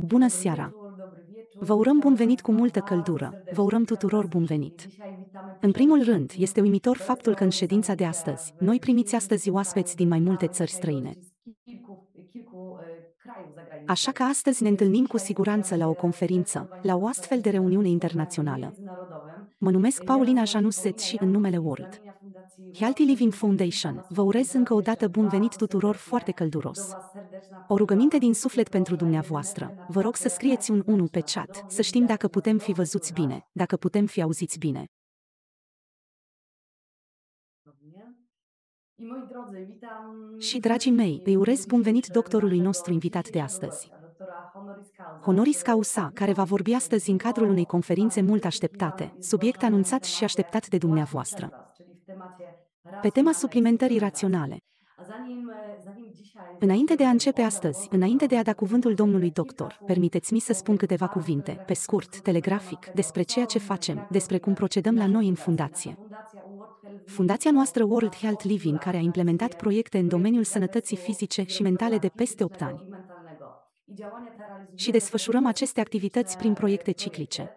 Bună seara! Vă urăm bun venit cu multă căldură, vă urăm tuturor bun venit. În primul rând, este uimitor faptul că în ședința de astăzi, noi primiți astăzi oaspeți din mai multe țări străine. Așa că astăzi ne întâlnim cu siguranță la o conferință, la o astfel de reuniune internațională. Mă numesc Paulina Januset și în numele World Healthy Living Foundation, vă urez încă o dată bun venit tuturor foarte călduros. O rugăminte din suflet pentru dumneavoastră, vă rog să scrieți un 1 pe chat, să știm dacă putem fi văzuți bine, dacă putem fi auziți bine. Și, dragii mei, îi urez bun venit doctorului nostru invitat de astăzi. Honoris Causa, care va vorbi astăzi în cadrul unei conferințe mult așteptate, subiect anunțat și așteptat de dumneavoastră. Pe tema suplimentării raționale. Înainte de a începe astăzi, înainte de a da cuvântul domnului doctor, permiteți-mi să spun câteva cuvinte, pe scurt, telegrafic, despre ceea ce facem, despre cum procedăm la noi în fundație. Fundația noastră World Health Living, care a implementat proiecte în domeniul sănătății fizice și mentale de peste 8 ani. Și desfășurăm aceste activități prin proiecte ciclice.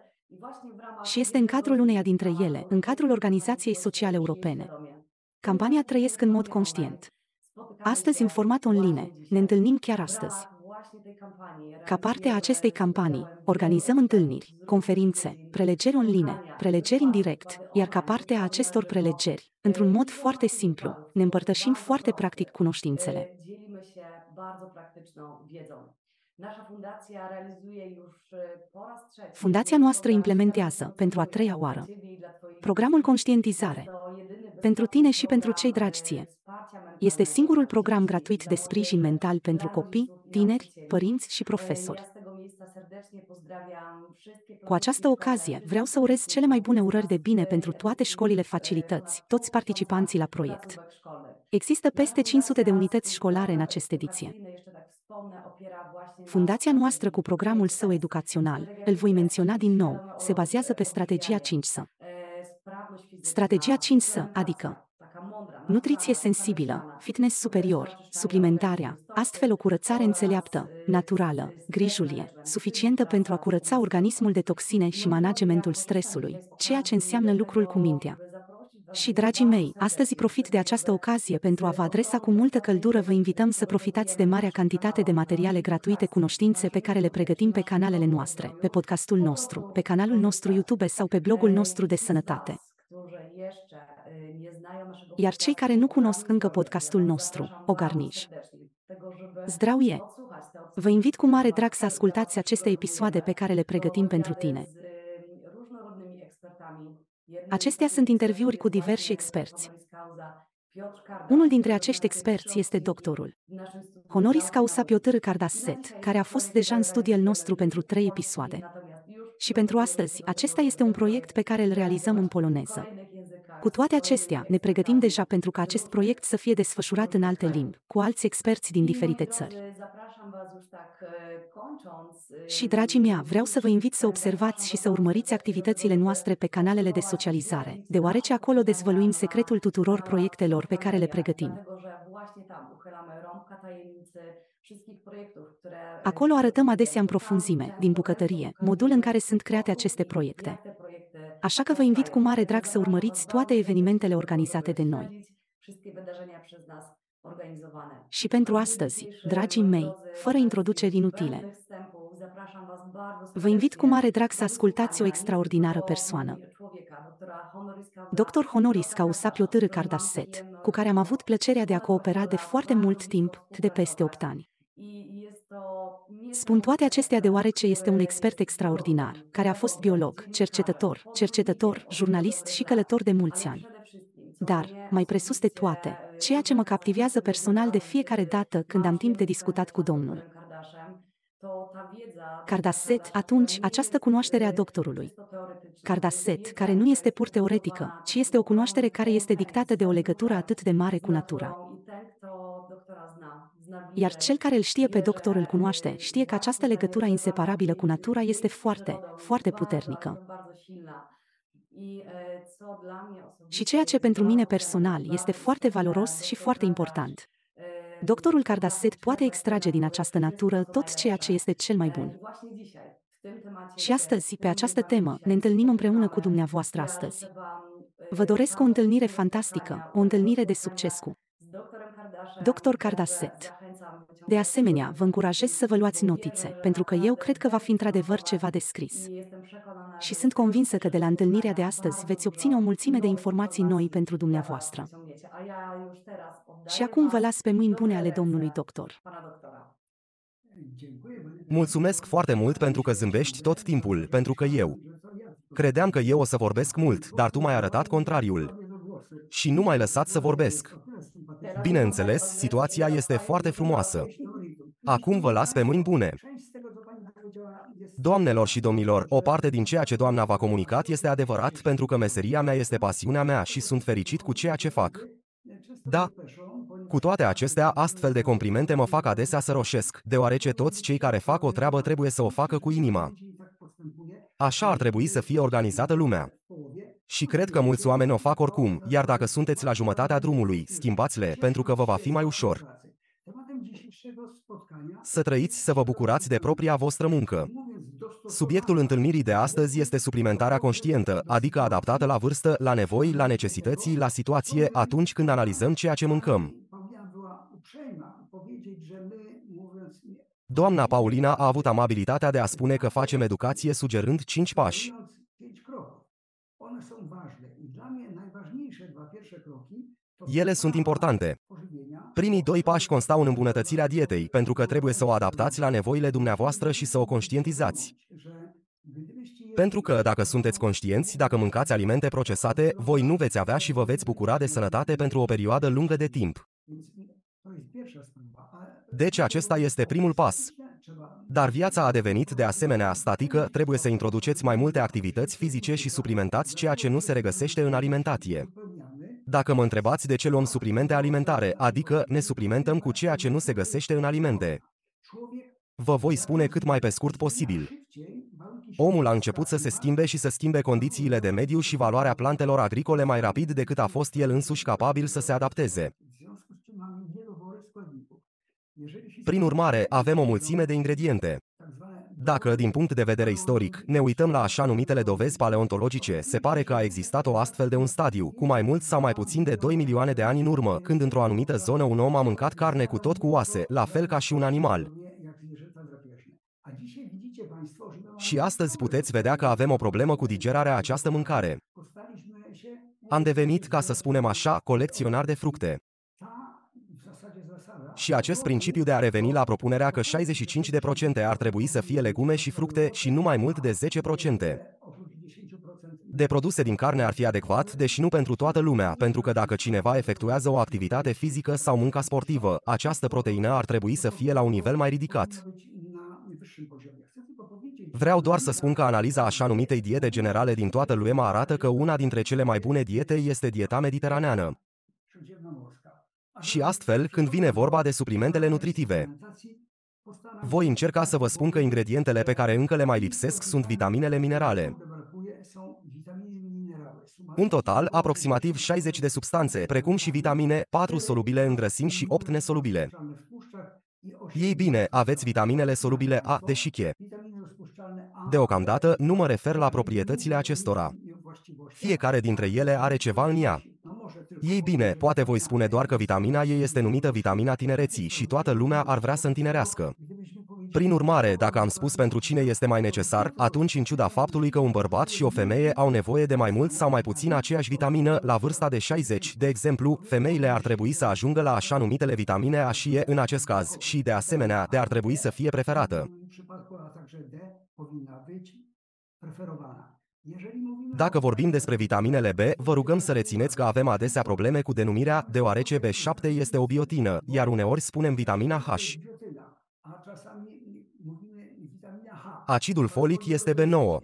Și este în cadrul uneia dintre ele, în cadrul Organizației Sociale Europene. Campania Trăiesc în mod conștient. Astăzi, în format online, ne întâlnim chiar astăzi. Ca parte a acestei campanii, organizăm întâlniri, conferințe, prelegeri online, prelegeri în direct, iar ca parte a acestor prelegeri, într-un mod foarte simplu, ne împărtășim foarte practic cunoștințele. Fundația noastră implementează, pentru a treia oară, programul Conștientizare. Pentru tine și pentru cei dragi ție. Este singurul program gratuit de sprijin mental pentru copii, tineri, părinți și profesori. Cu această ocazie, vreau să urez cele mai bune urări de bine pentru toate școlile facilități, toți participanții la proiect. Există peste 500 de unități școlare în această ediție. Fundația noastră cu programul său educațional, îl voi menționa din nou, se bazează pe strategia 5S. Strategia 5S, adică nutriție sensibilă, fitness superior, suplimentarea, astfel o curățare înțeleaptă, naturală, grijulie, suficientă pentru a curăța organismul de toxine și managementul stresului, ceea ce înseamnă lucrul cu mintea. Și, dragii mei, astăzi profit de această ocazie pentru a vă adresa cu multă căldură, vă invităm să profitați de marea cantitate de materiale gratuite, cunoștințe pe care le pregătim pe canalele noastre, pe podcastul nostru, pe canalul nostru YouTube sau pe blogul nostru de sănătate. Iar cei care nu cunosc încă podcastul nostru, Ogarniș Zdravie, vă invit cu mare drag să ascultați aceste episoade pe care le pregătim pentru tine. Acestea sunt interviuri cu diversi experți. Unul dintre acești experți este doctorul Honoris Causa Piotr Cardasset, care a fost deja în studiul nostru pentru 3 episoade. Și pentru astăzi, acesta este un proiect pe care îl realizăm în poloneză. Cu toate acestea, ne pregătim deja pentru ca acest proiect să fie desfășurat în alte limbi, cu alți experți din diferite țări. Și, dragii mei, vreau să vă invit să observați și să urmăriți activitățile noastre pe canalele de socializare, deoarece acolo dezvăluim secretul tuturor proiectelor pe care le pregătim. Acolo arătăm adesea în profunzime, din bucătărie, modul în care sunt create aceste proiecte. Așa că vă invit cu mare drag să urmăriți toate evenimentele organizate de noi. Și pentru astăzi, dragii mei, fără introduceri inutile, vă invit cu mare drag să ascultați o extraordinară persoană. Dr. Honoris Causa Piotr Cardasset, cu care am avut plăcerea de a coopera de foarte mult timp, de peste 8 ani. Spun toate acestea deoarece este un expert extraordinar, care a fost biolog, cercetător, jurnalist și călător de mulți ani. Dar, mai presus de toate, ceea ce mă captivează personal de fiecare dată când am timp de discutat cu domnul Cardasset, atunci, această cunoaștere a doctorului Cardasset, care nu este pur teoretică, ci este o cunoaștere care este dictată de o legătură atât de mare cu natura. Iar cel care îl știe pe doctor îl cunoaște, știe că această legătură inseparabilă cu natura este foarte, foarte puternică. Și ceea ce pentru mine personal este foarte valoros și foarte important Doctorul Cardasset poate extrage din această natură tot ceea ce este cel mai bun. Și astăzi, pe această temă, ne întâlnim împreună cu dumneavoastră astăzi. Vă doresc o întâlnire fantastică, o întâlnire de succes cu Dr. Cardasset. De asemenea, vă încurajez să vă luați notițe, pentru că eu cred că va fi într-adevăr ceva de scris. Și sunt convinsă că de la întâlnirea de astăzi veți obține o mulțime de informații noi pentru dumneavoastră. Și acum vă las pe mâini bune ale domnului doctor. Mulțumesc foarte mult pentru că zâmbești tot timpul, pentru că eu credeam că eu o să vorbesc mult, dar tu m-ai arătat contrariul. Și nu m-ai lăsat să vorbesc. Bineînțeles, situația este foarte frumoasă. Acum vă las pe mâini bune. Doamnelor și domnilor, o parte din ceea ce Doamna v-a comunicat este adevărat pentru că meseria mea este pasiunea mea și sunt fericit cu ceea ce fac. Da. Cu toate acestea, astfel de complimente mă fac adesea să roșesc, deoarece toți cei care fac o treabă trebuie să o facă cu inima. Așa ar trebui să fie organizată lumea. Și cred că mulți oameni o fac oricum, iar dacă sunteți la jumătatea drumului, schimbați-le, pentru că vă va fi mai ușor. Să trăiți, să vă bucurați de propria voastră muncă. Subiectul întâlnirii de astăzi este suplimentarea conștientă, adică adaptată la vârstă, la nevoi, la necesități, la situație, atunci când analizăm ceea ce mâncăm. Doamna Paulina a avut amabilitatea de a spune că facem educație sugerând 5 pași. Ele sunt importante. Primii 2 pași constau în îmbunătățirea dietei, pentru că trebuie să o adaptați la nevoile dumneavoastră și să o conștientizați. Pentru că, dacă sunteți conștienți, dacă mâncați alimente procesate, voi nu veți avea și vă veți bucura de sănătate pentru o perioadă lungă de timp. Deci acesta este primul pas. Dar viața a devenit de asemenea statică, trebuie să introduceți mai multe activități fizice și suplimentați ceea ce nu se regăsește în alimentație. Dacă mă întrebați de ce luăm suplimente alimentare, adică ne suplimentăm cu ceea ce nu se găsește în alimente, vă voi spune cât mai pe scurt posibil. Omul a început să se schimbe și să schimbe condițiile de mediu și valoarea plantelor agricole mai rapid decât a fost el însuși capabil să se adapteze. Prin urmare, avem o mulțime de ingrediente. Dacă, din punct de vedere istoric, ne uităm la așa numitele dovezi paleontologice, se pare că a existat o astfel de un stadiu, cu mai mult sau mai puțin de 2 milioane de ani în urmă, când într-o anumită zonă un om a mâncat carne cu tot cu oase, la fel ca și un animal. Și astăzi puteți vedea că avem o problemă cu digerarea această mâncare. Am devenit, ca să spunem așa, colecționar de fructe. Și acest principiu de a reveni la propunerea că 65% ar trebui să fie legume și fructe și nu mai mult de 10% de produse din carne ar fi adecvat, deși nu pentru toată lumea, pentru că dacă cineva efectuează o activitate fizică sau munca sportivă, această proteină ar trebui să fie la un nivel mai ridicat. Vreau doar să spun că analiza așa numitei diete generale din toată lumea arată că una dintre cele mai bune diete este dieta mediteraneană. Și astfel, când vine vorba de suplimentele nutritive, voi încerca să vă spun că ingredientele pe care încă le mai lipsesc sunt vitaminele minerale. În total, aproximativ 60 de substanțe, precum și vitamine, 4 solubile în grăsimi și 8 nesolubile. Ei bine, aveți vitaminele solubile A, D și K. Deocamdată, nu mă refer la proprietățile acestora. Fiecare dintre ele are ceva în ea. Ei bine, poate voi spune doar că vitamina E este numită vitamina tinereții și toată lumea ar vrea să întinerească. Prin urmare, dacă am spus pentru cine este mai necesar, atunci în ciuda faptului că un bărbat și o femeie au nevoie de mai mult sau mai puțin aceeași vitamină, la vârsta de 60, de exemplu, femeile ar trebui să ajungă la așa numitele vitamine A și E în acest caz și, de asemenea, D ar trebui să fie preferată. Dacă vorbim despre vitaminele B, vă rugăm să rețineți că avem adesea probleme cu denumirea, deoarece B7 este o biotină, iar uneori spunem vitamina H. Acidul folic este B9.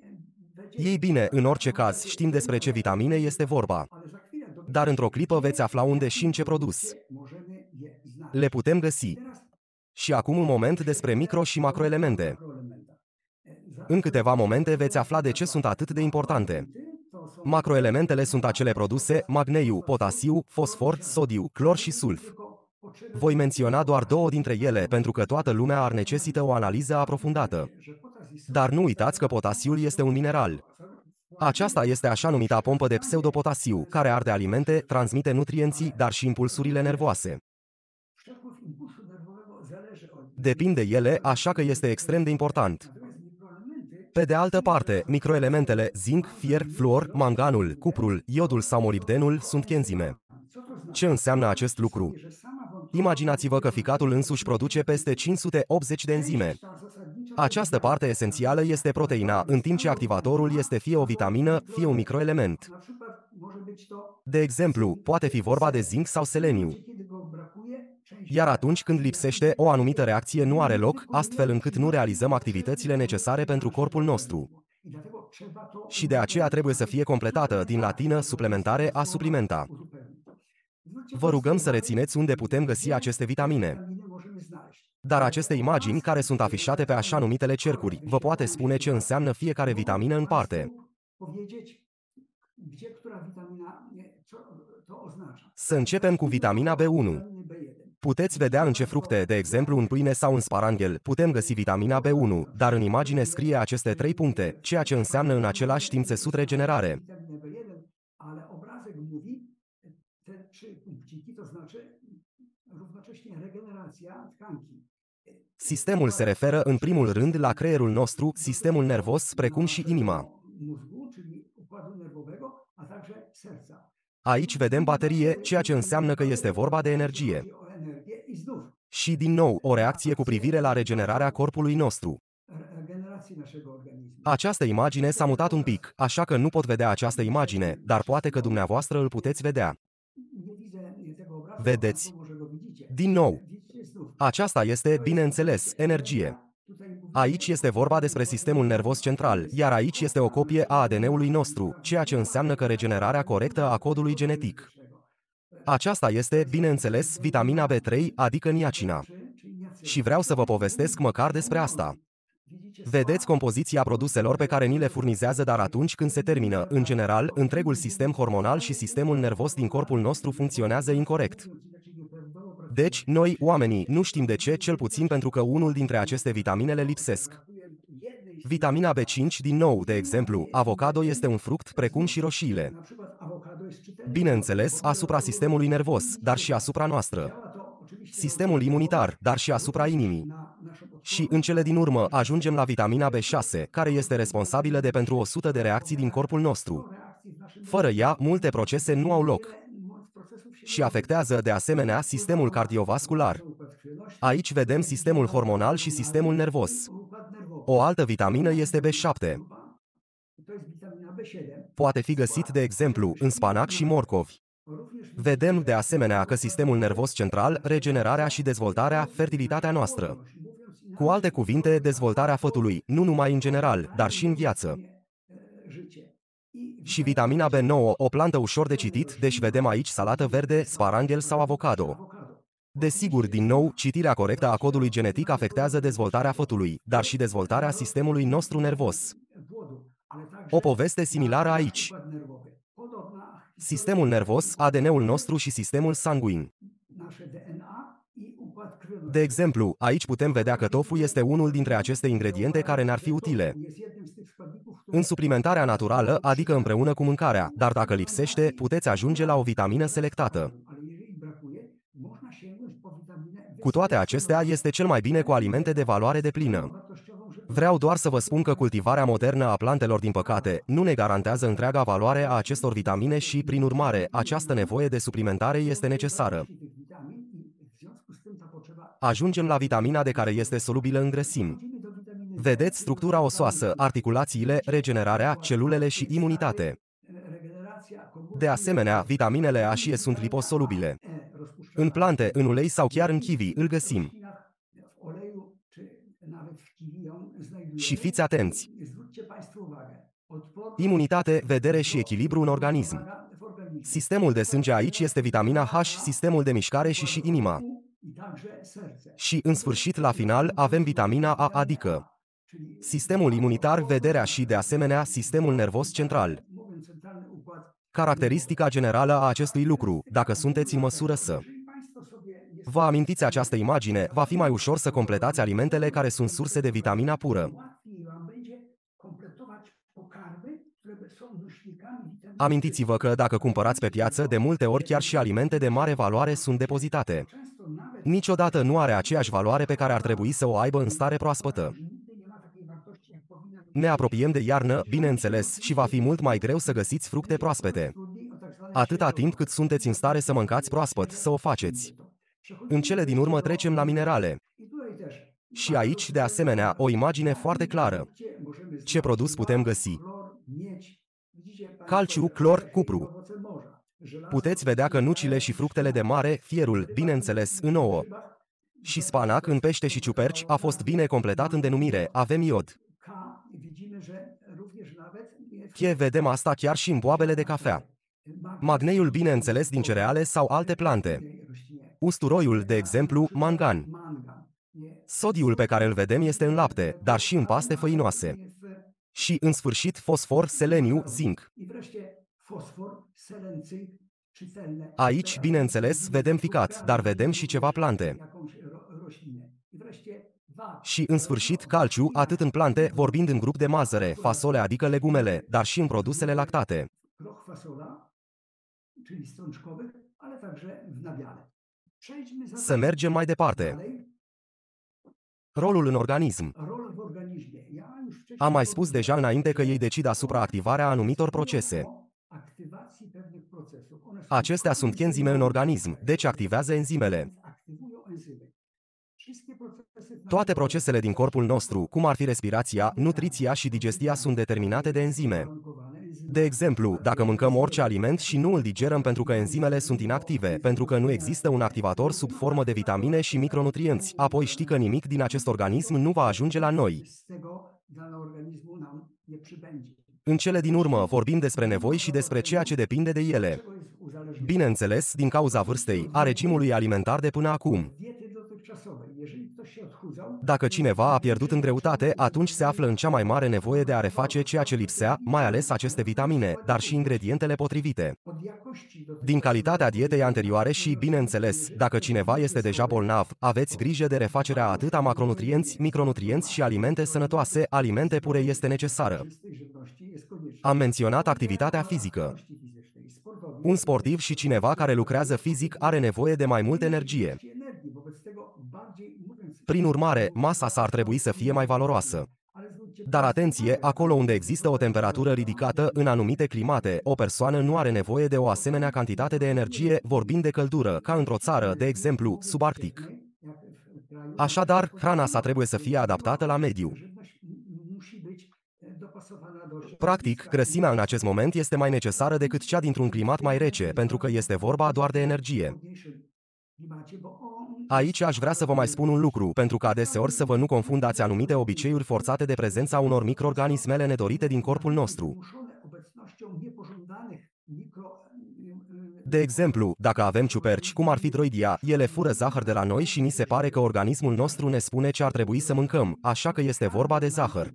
Ei bine, în orice caz, știm despre ce vitamine este vorba. Dar într-o clipă veți afla unde și în ce produs le putem găsi. Și acum un moment despre micro- și macroelemente. În câteva momente veți afla de ce sunt atât de importante. Macroelementele sunt acele produse, magneiu, potasiu, fosfor, sodiu, clor și sulf. Voi menționa doar două dintre ele pentru că toată lumea ar necesită o analiză aprofundată. Dar nu uitați că potasiul este un mineral. Aceasta este așa numita pompă de pseudopotasiu, care arde alimente, transmite nutrienții, dar și impulsurile nervoase. Depinde ele, așa că este extrem de important. Pe de altă parte, microelementele zinc, fier, fluor, manganul, cuprul, iodul sau molibdenul sunt coenzime. Ce înseamnă acest lucru? Imaginați-vă că ficatul însuși produce peste 580 de enzime. Această parte esențială este proteina, în timp ce activatorul este fie o vitamină, fie un microelement. De exemplu, poate fi vorba de zinc sau seleniu. Iar atunci când lipsește, o anumită reacție nu are loc, astfel încât nu realizăm activitățile necesare pentru corpul nostru. Și de aceea trebuie să fie completată, din latină suplementare a suplimenta. Vă rugăm să rețineți unde putem găsi aceste vitamine. Dar aceste imagini, care sunt afișate pe așa numitele cercuri, vă poate spune ce înseamnă fiecare vitamină în parte. Să începem cu vitamina B1. Puteți vedea în ce fructe, de exemplu în pâine sau în sparanghel, putem găsi vitamina B1, dar în imagine scrie aceste 3 puncte, ceea ce înseamnă în același timp țesut regenerare. Sistemul se referă în primul rând la creierul nostru, sistemul nervos, precum și inima. Aici vedem baterie, ceea ce înseamnă că este vorba de energie. Și din nou, o reacție cu privire la regenerarea corpului nostru. Această imagine s-a mutat un pic, așa că nu pot vedea această imagine, dar poate că dumneavoastră îl puteți vedea. Vedeți? Din nou. Aceasta este, bineînțeles, energie. Aici este vorba despre sistemul nervos central, iar aici este o copie a ADN-ului nostru, ceea ce înseamnă că regenerarea corectă a codului genetic. Aceasta este, bineînțeles, vitamina B3, adică niacina. Și vreau să vă povestesc măcar despre asta. Vedeți compoziția produselor pe care ni le furnizează, dar atunci când se termină, în general, întregul sistem hormonal și sistemul nervos din corpul nostru funcționează incorect. Deci, noi, oamenii, nu știm de ce, cel puțin pentru că unul dintre aceste vitamine le lipsesc. Vitamina B5, din nou, de exemplu, avocado este un fruct, precum și roșiile. Bineînțeles, asupra sistemului nervos, dar și asupra noastră. Sistemul imunitar, dar și asupra inimii. Și, în cele din urmă, ajungem la vitamina B6, care este responsabilă de pentru 100 de reacții din corpul nostru. Fără ea, multe procese nu au loc. Și afectează, de asemenea, sistemul cardiovascular. Aici vedem sistemul hormonal și sistemul nervos. O altă vitamină este B7. Poate fi găsit, de exemplu, în spanac și morcovi. Vedem, de asemenea, că sistemul nervos central, regenerarea și dezvoltarea, fertilitatea noastră. Cu alte cuvinte, dezvoltarea fătului, nu numai în general, dar și în viață. Și vitamina B9, o plantă ușor de citit, deci vedem aici salată verde, sparanghel sau avocado. Desigur, din nou, citirea corectă a codului genetic afectează dezvoltarea fătului, dar și dezvoltarea sistemului nostru nervos. O poveste similară aici. Sistemul nervos, ADN-ul nostru și sistemul sanguin. De exemplu, aici putem vedea că tofu este unul dintre aceste ingrediente care ne-ar fi utile în suplimentarea naturală, adică împreună cu mâncarea, dar dacă lipsește, puteți ajunge la o vitamină selectată. Cu toate acestea, este cel mai bine cu alimente de valoare deplină. Vreau doar să vă spun că cultivarea modernă a plantelor, din păcate, nu ne garantează întreaga valoare a acestor vitamine și, prin urmare, această nevoie de suplimentare este necesară. Ajungem la vitamina D, care este solubilă în grăsimi. Vedeți structura osoasă, articulațiile, regenerarea, celulele și imunitate. De asemenea, vitaminele A și E sunt liposolubile. În plante, în ulei sau chiar în kiwi îl găsim. Și fiți atenți! Imunitate, vedere și echilibru în organism. Sistemul de sânge aici este vitamina H, sistemul de mișcare și inima. Și, în sfârșit, la final, avem vitamina A, adică sistemul imunitar, vederea și, de asemenea, sistemul nervos central. Caracteristica generală a acestui lucru, dacă sunteți în măsură să Vă amintiți această imagine, va fi mai ușor să completați alimentele care sunt surse de vitamina pură. Amintiți-vă că dacă cumpărați pe piață, de multe ori chiar și alimente de mare valoare sunt depozitate. Niciodată nu are aceeași valoare pe care ar trebui să o aibă în stare proaspătă. Ne apropiem de iarnă, bineînțeles, și va fi mult mai greu să găsiți fructe proaspete. Atâta timp cât sunteți în stare să mâncați proaspăt, să o faceți. În cele din urmă trecem la minerale. Și aici, de asemenea, o imagine foarte clară. Ce produs putem găsi? Calciu, clor, cupru. Puteți vedea că nucile și fructele de mare, fierul, bineînțeles, în ouă. Și spanac în pește și ciuperci a fost bine completat în denumire, avem iod. Vedem asta chiar și în boabele de cafea. Magneiul, bineînțeles, din cereale sau alte plante. Usturoiul, de exemplu, mangan. Sodiul pe care îl vedem este în lapte, dar și în paste făinoase. Și, în sfârșit, fosfor, seleniu, zinc. Aici, bineînțeles, vedem ficat, dar vedem și ceva plante. Și, în sfârșit, calciu, atât în plante, vorbind în grup de mazăre, fasole, adică legumele, dar și în produsele lactate. Să mergem mai departe. Rolul în organism. Am mai spus deja înainte că ei decid asupra activarea anumitor procese. Acestea sunt enzime în organism, deci activează enzimele. Toate procesele din corpul nostru, cum ar fi respirația, nutriția și digestia, sunt determinate de enzime. De exemplu, dacă mâncăm orice aliment și nu îl digerăm pentru că enzimele sunt inactive, pentru că nu există un activator sub formă de vitamine și micronutrienți, apoi știi că nimic din acest organism nu va ajunge la noi. În cele din urmă vorbim despre nevoi și despre ceea ce depinde de ele. Bineînțeles, din cauza vârstei, a regimului alimentar de până acum. Dacă cineva a pierdut în greutate, atunci se află în cea mai mare nevoie de a reface ceea ce lipsea, mai ales aceste vitamine, dar și ingredientele potrivite. Din calitatea dietei anterioare și, bineînțeles, dacă cineva este deja bolnav, aveți grijă de refacerea atât a macronutrienți, micronutrienți și alimente sănătoase, alimente pure este necesară. Am menționat activitatea fizică. Un sportiv și cineva care lucrează fizic are nevoie de mai multă energie. Prin urmare, masa sa ar trebui să fie mai valoroasă. Dar atenție, acolo unde există o temperatură ridicată, în anumite climate, o persoană nu are nevoie de o asemenea cantitate de energie, vorbind de căldură, ca într-o țară, de exemplu, subarctic. Așadar, hrana sa trebuie să fie adaptată la mediu. Practic, grăsimea în acest moment este mai necesară decât cea dintr-un climat mai rece, pentru că este vorba doar de energie. Aici aș vrea să vă mai spun un lucru, pentru că adeseori să vă nu confundați anumite obiceiuri forțate de prezența unor microorganismele nedorite din corpul nostru. De exemplu, dacă avem ciuperci, cum ar fi droidia, ele fură zahăr de la noi și ni se pare că organismul nostru ne spune ce ar trebui să mâncăm, așa că este vorba de zahăr.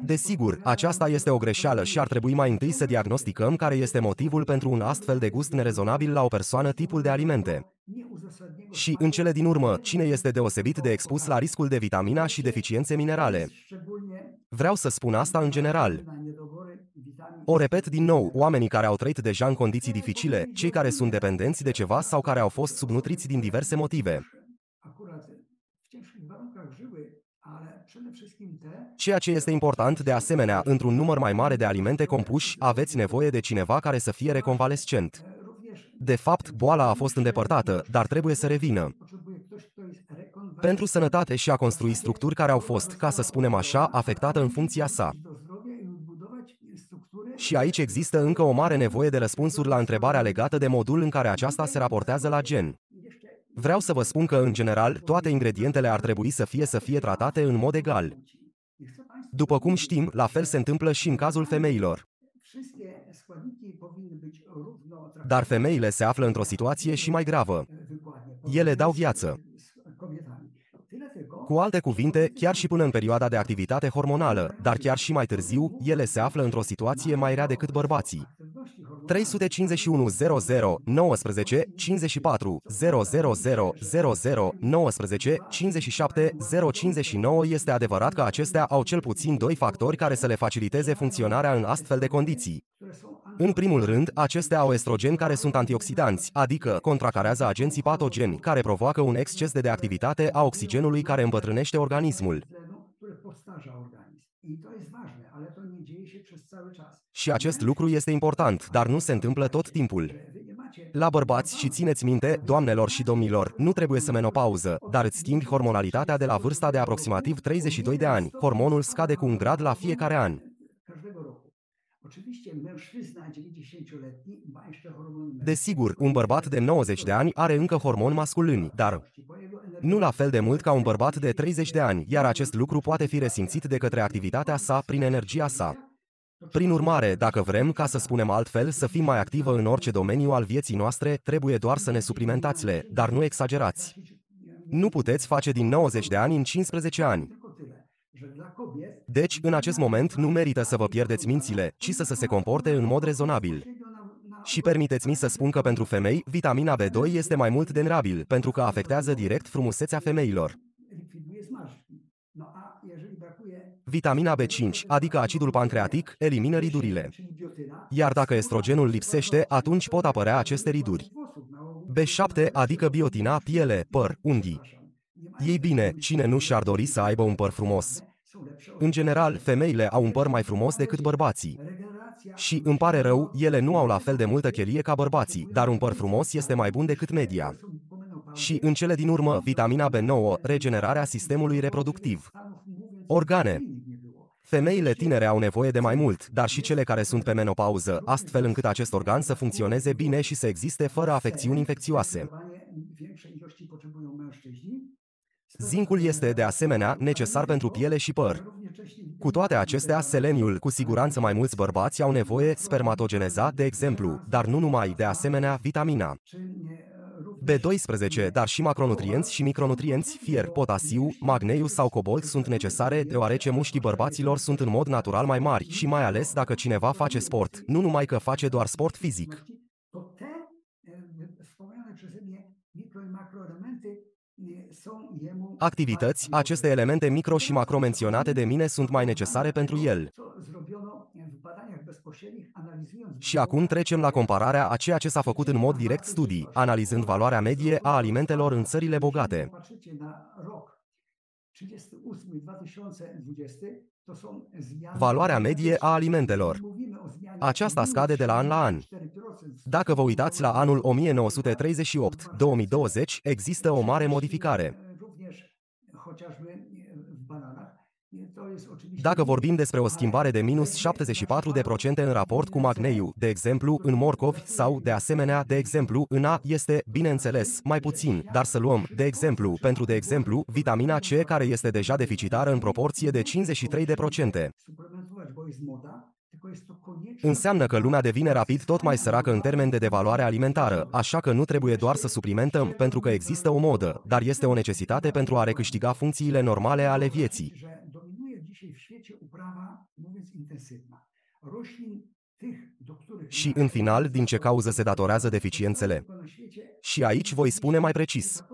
Desigur, aceasta este o greșeală și ar trebui mai întâi să diagnosticăm care este motivul pentru un astfel de gust nerezonabil la o persoană, tipul de alimente. Și, în cele din urmă, cine este deosebit de expus la riscul de vitamina și deficiențe minerale. Vreau să spun asta în general. O repet din nou, oamenii care au trăit deja în condiții dificile, cei care sunt dependenți de ceva sau care au fost subnutriți din diverse motive. Ceea ce este important, de asemenea, într-un număr mai mare de alimente compuși, aveți nevoie de cineva care să fie reconvalescent. De fapt, boala a fost îndepărtată, dar trebuie să revină. Pentru sănătate și a construi structuri care au fost, ca să spunem așa, afectate în funcția sa. Și aici există încă o mare nevoie de răspunsuri la întrebarea legată de modul în care aceasta se raportează la gen. Vreau să vă spun că, în general, toate ingredientele ar trebui să fie tratate în mod egal. După cum știm, la fel se întâmplă și în cazul femeilor. Dar femeile se află într-o situație și mai gravă. Ele dau viață. Cu alte cuvinte, chiar și până în perioada de activitate hormonală, dar chiar și mai târziu, ele se află într-o situație mai rea decât bărbații. 351 00 19 54 000 19 57 059. Este adevărat că acestea au cel puțin doi factori care să le faciliteze funcționarea în astfel de condiții. În primul rând, acestea au estrogeni care sunt antioxidanți, adică contracarează agenții patogeni care provoacă un exces de activitate a oxigenului care îmbătrânește organismul. Și acest lucru este important, dar nu se întâmplă tot timpul. La bărbați, și țineți minte, doamnelor și domnilor, nu trebuie să menopauză, dar îți schimbi hormonalitatea de la vârsta de aproximativ 32 de ani. Hormonul scade cu un grad la fiecare an. Desigur, un bărbat de 90 de ani are încă hormoni masculini, dar nu la fel de mult ca un bărbat de 30 de ani, iar acest lucru poate fi resimțit de către activitatea sa prin energia sa. Prin urmare, dacă vrem, ca să spunem altfel, să fim mai activă în orice domeniu al vieții noastre, trebuie doar să ne suplimentați-le, dar nu exagerați. Nu puteți face din 90 de ani în 15 ani. Deci, în acest moment, nu merită să vă pierdeți mințile, ci să se comporte în mod rezonabil. Și permiteți-mi să spun că pentru femei, vitamina B2 este mai mult denrabil, pentru că afectează direct frumusețea femeilor. Vitamina B5, adică acidul pancreatic, elimină ridurile. Iar dacă estrogenul lipsește, atunci pot apărea aceste riduri. B7, adică biotina, piele, păr, unghii. Ei bine, cine nu și-ar dori să aibă un păr frumos? În general, femeile au un păr mai frumos decât bărbații. Și, îmi pare rău, ele nu au la fel de multă chelie ca bărbații, dar un păr frumos este mai bun decât media. Și, în cele din urmă, vitamina B9, regenerarea sistemului reproductiv. Organe. Femeile tinere au nevoie de mai mult, dar și cele care sunt pe menopauză, astfel încât acest organ să funcționeze bine și să existe fără afecțiuni infecțioase. Zincul este, de asemenea, necesar pentru piele și păr. Cu toate acestea, seleniul, cu siguranță mai mulți bărbați au nevoie, spermatogeneza, de exemplu, dar nu numai, de asemenea, vitamina B12, dar și macronutrienți și micronutrienți, fier, potasiu, magneiu sau cobolt sunt necesare, deoarece mușchii bărbaților sunt în mod natural mai mari și mai ales dacă cineva face sport, nu numai că face doar sport fizic. Activități, aceste elemente micro și macro menționate de mine sunt mai necesare pentru el. Și acum trecem la compararea a ceea ce s-a făcut în mod direct studii, analizând valoarea medie a alimentelor în țările bogate. Valoarea medie a alimentelor. Aceasta scade de la an la an. Dacă vă uitați la anul 1938-2020, există o mare modificare. Dacă vorbim despre o schimbare de minus 74% în raport cu magneiu, de exemplu, în morcovi sau, de asemenea, de exemplu, în A, este, bineînțeles, mai puțin, dar să luăm, de exemplu, vitamina C, care este deja deficitară în proporție de 53%. Înseamnă că lumea devine rapid tot mai săracă în termen de devaluare alimentară, așa că nu trebuie doar să suplimentăm, pentru că există o modă, dar este o necesitate pentru a recâștiga funcțiile normale ale vieții. Și, în final, din ce cauză se datorează deficiențele? Și aici voi spune mai precis.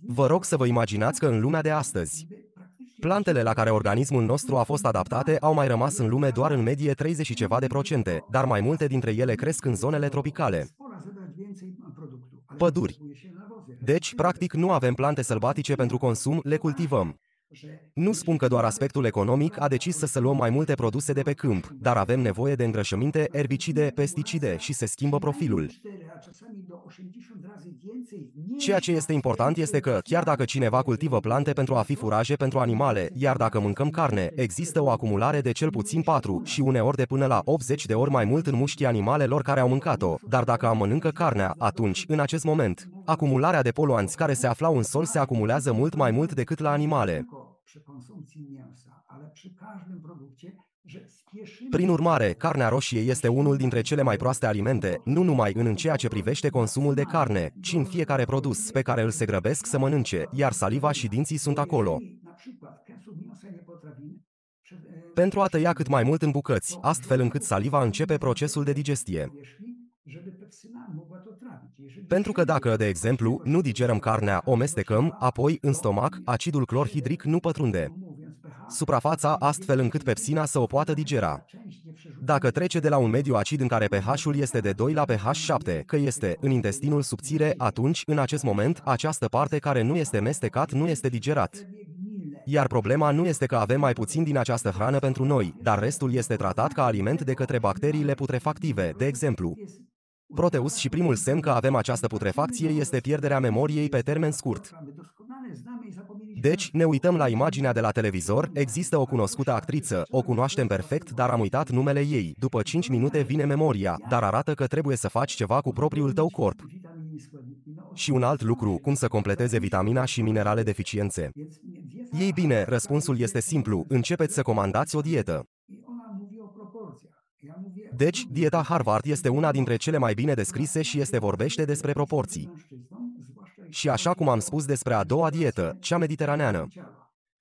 Vă rog să vă imaginați că în lumea de astăzi, plantele la care organismul nostru a fost adaptate au mai rămas în lume doar în medie 30 și ceva de procente, dar mai multe dintre ele cresc în zonele tropicale. Păduri. Deci, practic, nu avem plante sălbatice pentru consum, le cultivăm. Nu spun că doar aspectul economic a decis să luăm mai multe produse de pe câmp, dar avem nevoie de îngrășăminte, erbicide, pesticide și se schimbă profilul. Ceea ce este important este că, chiar dacă cineva cultivă plante pentru a fi furaje pentru animale, iar dacă mâncăm carne, există o acumulare de cel puțin 4 și uneori de până la 80 de ori mai mult în mușchii animalelor care au mâncat-o, dar dacă am mănâncă carnea, atunci, în acest moment, acumularea de poluanți care se aflau în sol se acumulează mult mai mult decât la animale. Prin urmare, carnea roșie este unul dintre cele mai proaste alimente, nu numai în ceea ce privește consumul de carne, ci în fiecare produs pe care îl se grăbesc să mănânce, iar saliva și dinții sunt acolo. pentru a tăia cât mai mult în bucăți, astfel încât saliva începe procesul de digestie. Pentru că dacă, de exemplu, nu digerăm carnea, o mestecăm, apoi, în stomac, acidul clorhidric nu pătrunde suprafața astfel încât pepsina să o poată digera. Dacă trece de la un mediu acid în care pH-ul este de 2 la pH 7, că este în intestinul subțire, atunci, în acest moment, această parte care nu este mestecat nu este digerat. Iar problema nu este că avem mai puțin din această hrană pentru noi, dar restul este tratat ca aliment de către bacteriile putrefactive, de exemplu. Proteus și primul semn că avem această putrefacție este pierderea memoriei pe termen scurt. Deci, ne uităm la imaginea de la televizor, există o cunoscută actriță, o cunoaștem perfect, dar am uitat numele ei. După 5 minute vine memoria, dar arată că trebuie să faci ceva cu propriul tău corp. Și un alt lucru, cum să completeze vitamina și minerale deficiențe. Ei bine, răspunsul este simplu, începeți să comandați o dietă. Deci, dieta Harvard este una dintre cele mai bine descrise și vorbește despre proporții. Și așa cum am spus despre a doua dietă, cea mediteraneană.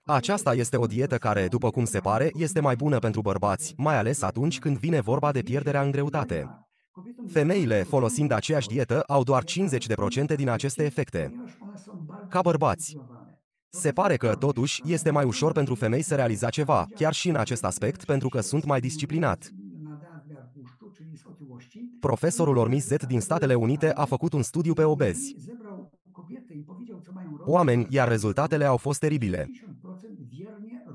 Aceasta este o dietă care, după cum se pare, este mai bună pentru bărbați, mai ales atunci când vine vorba de pierderea în greutate. Femeile, folosind aceeași dietă, au doar 50% din aceste efecte. Ca bărbați. Se pare că, totuși, este mai ușor pentru femei să realiza ceva, chiar și în acest aspect, pentru că sunt mai disciplinat. Profesorul Ormis Z din Statele Unite a făcut un studiu pe obezi oameni, iar rezultatele au fost teribile.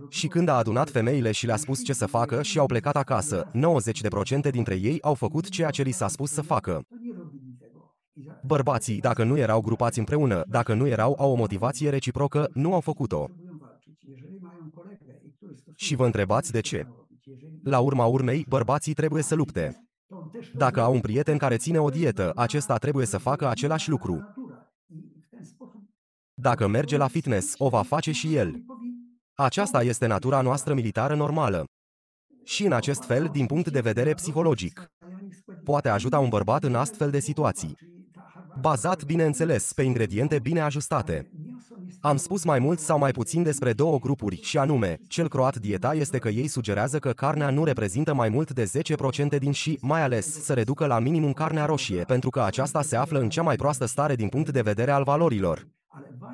Și când a adunat femeile și le-a spus ce să facă și au plecat acasă, 90% dintre ei au făcut ceea ce li s-a spus să facă. Bărbații, dacă nu erau grupați împreună, dacă nu au o motivație reciprocă, nu au făcut-o. Și vă întrebați de ce? La urma urmei, bărbații trebuie să lupte. Dacă au un prieten care ține o dietă, acesta trebuie să facă același lucru. Dacă merge la fitness, o va face și el. Aceasta este natura noastră militară normală. Și în acest fel, din punct de vedere psihologic, poate ajuta un bărbat în astfel de situații. Bazat, bineînțeles, pe ingrediente bine ajustate. Am spus mai mult sau mai puțin despre două grupuri, și anume, cel croat dieta este că ei sugerează că carnea nu reprezintă mai mult de 10% din și, mai ales, să reducă la minimum carnea roșie, pentru că aceasta se află în cea mai proastă stare din punct de vedere al valorilor.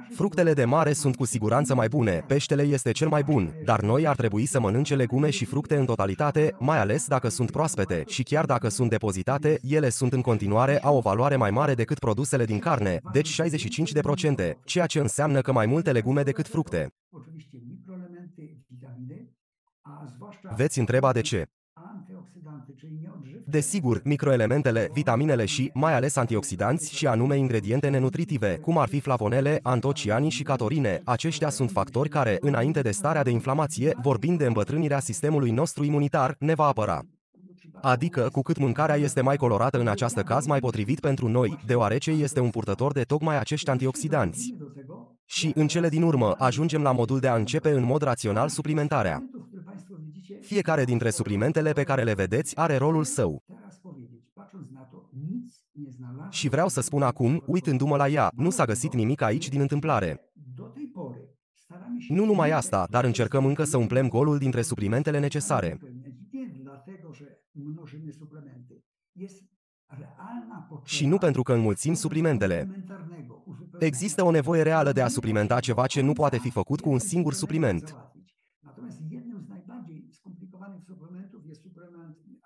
Fructele de mare sunt cu siguranță mai bune, peștele este cel mai bun, dar noi ar trebui să mănânce legume și fructe în totalitate, mai ales dacă sunt proaspete, și chiar dacă sunt depozitate, ele sunt în continuare au o valoare mai mare decât produsele din carne, deci 65%, ceea ce înseamnă că mai multe legume decât fructe. Veți întreba de ce? Desigur, microelementele, vitaminele și, mai ales antioxidanți și anume ingrediente nenutritive, cum ar fi flavonele, antociani și catorine, aceștia sunt factori care, înainte de starea de inflamație, vorbind de îmbătrânirea sistemului nostru imunitar, ne va apăra. Adică, cu cât mâncarea este mai colorată în acest caz mai potrivit pentru noi, deoarece este un purtător de tocmai acești antioxidanți. Și, în cele din urmă, ajungem la modul de a începe în mod rațional suplimentarea. Fiecare dintre suplimentele pe care le vedeți are rolul său. Și vreau să spun acum, uitându-mă la ea, nu s-a găsit nimic aici din întâmplare. Nu numai asta, dar încercăm încă să umplem golul dintre suplimentele necesare. Și nu pentru că înmulțim suplimentele. Există o nevoie reală de a suplimenta ceva ce nu poate fi făcut cu un singur supliment.